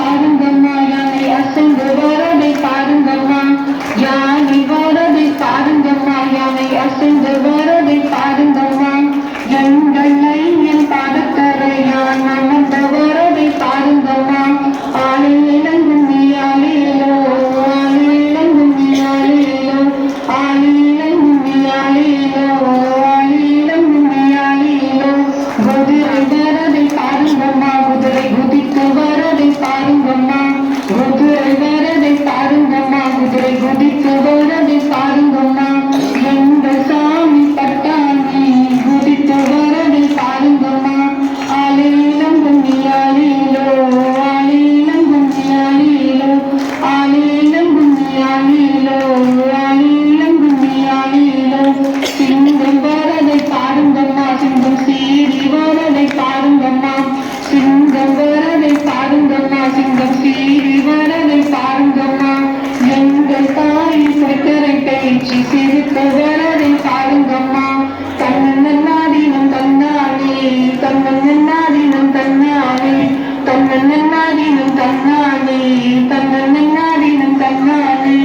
பாருங்கம்மா யானை அசைந்து வரதை பாருங்கம்மா யானை வரதை பாருங்கம்மா யானை அசைந்து வரதை பாருங்கம்மா எங்கள் ஐயன் பாதக்கரையான் அமர்ந்த வரதை பாருங்கம்மா ஆலை இளங்கும் நீயாலேலோ ஆலை இளங்கும் நீயாலேலோ ஆலை இளங்கும் நீயாலேலோ ஆலை இளங்கும் நீயாலேலோ குதிரை வரதை பாருங்கம்மா குதிரை குதித்து வரதை பாருங்கம்மா குதிரை வரதை பாருங்கம்மா குதிரை குதித்து வரதை பாருங்கம்மா எங்கள் சாமி பட்டாணி குதித்து வரதை பாருங்கம்மா ஆலை இளங்கும் நீயாலேலோ ஆலை இளங்கும் நீயாலேலோ ஆலை இளங்கும் நீயாலேலோ ஆலை இளங்கும் நீயாலேலோ சிங்கம் வரதை பாருங்கம்மா சிங்கம் சீறி வரதை பாருங்கம்மா சிங்கம் வரதை பாருங்கம்மா சிங்கம் சீறி வரதை பாருங்கம்மா எங்கள் தாய் சக்கரை பேச்சு சிரித்து வரதை பாருங்கம்மா கண்ணன்னாதீனம் தன்னானே கண்ணன்னாதீனம் தன்னானே கண்ணன்னாதீனம் தன்னானே கண்ணன்னாதீனம் தன்னானே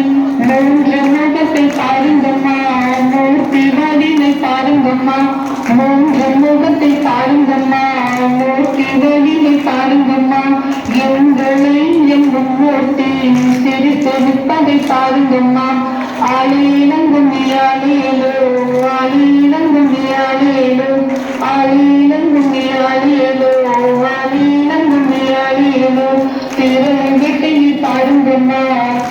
மூன்று முகத்தை பாருங்கம்மா மூர்த்தி வடிவை பாருங்கம்மா மூன்று முகத்தை பாருங்கம்மா மூர்த்தி வடிவை பாருங்கம்மா எங்களை எங்கும் மூர்த்தி சிரித்து நிற்பதை பாருங்கம்மா ஆலை இளங்கும் நீயாலேலோ ஆலை இளங்கும் நீயாலேலோ ஆலை இளங்கும் நீயாலேலோ ஆலை இளங்கும் நீயாலேலோ திரளை வெட்டையை பாருங்கம்மா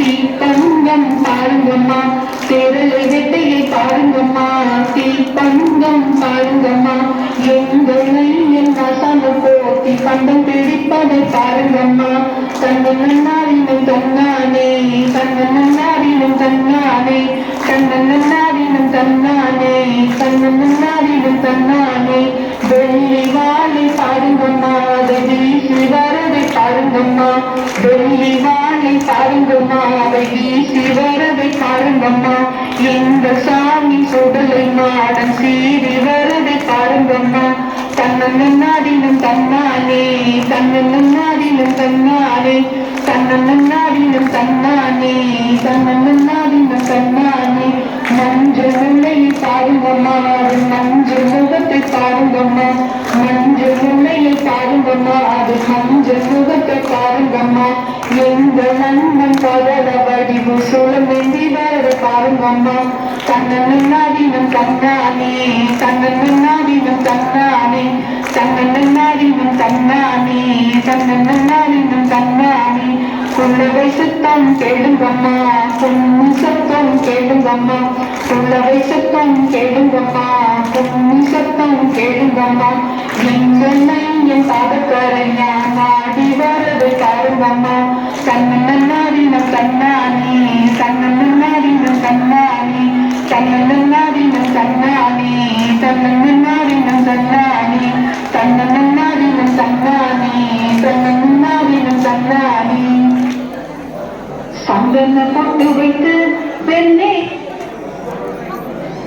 தீப்பந்தம் பாருங்கம்மா திரளை வெட்டையை பாருங்கம்மா தீப்பந்தம் பாருங்கம்மா எங்களை என் வசனம் போட்டி கண்டம் பிடிப்பதை பாருங்கம்மா கண்ணன்னாரினும் தன்னானே கண்ணன்னாரினும் தன்னானே கண்ணன்னாரினும் தன்னானே கண்ணன்னாரினும் தன்னானே வெள்ளி வாழை பாருங்கம்மா அதை வீசி வரதை பாருங்கம்மா வெள்ளி வாழை பாருங்கம்மா அதை வீசி வரதை பாருங்கம்மா எங்க சாமி சுடலை மாடன் சீறி வரதை பாருங்கம்மா கண்ணன்னாரினும் தன்னானே கண்ணன்னாரினும் தன்னானே கண்ணன்னாரினும் தன்னானே கண்ணன்னாரினும் தன்னானே மஞ்சள் முல்லையை பாருங்கம்மா அது மஞ்சள் முகத்தை பாருங்கம்மா மஞ்சள் முல்லையை பாருங்கம்மா அது மஞ்சள் முகத்தை பாருங்கம்மா எங்கள் நண்பன் பதற வடிவு சுழந்தி வரதை பாருங்கம்மா கண்ணன்னாரினும் தன்னானே கண்ணன்னாரினும் தன்னானே கண்ணன்னாரினும் தன்னானே கண்ணன்னாரினும் தன்னானே குள்ளவை சுத்தம் கேளுங்கம்மா பொண்ணு சத்தம் கேளுங்கம்மா குள்ளவை சுத்தம் கேளுங்கம்மா பொண்ணு சத்தம் கேளுங்கம்மா எங்கள் என் பாதக்கரையா நாடி வரதை பாருங்கம்மா கண்ணன்னாரினும் தன்னானே கண்ணன்னாரினும் தன்னானே கண்ணன்னாரினும் தன்னானே கண்ணன்னாரினும் தன்னானே கண்ணன்னாரினும் தன்னானே கண்ணன்னாரினும் தன்னானே சந்தன பொட்டு வைத்து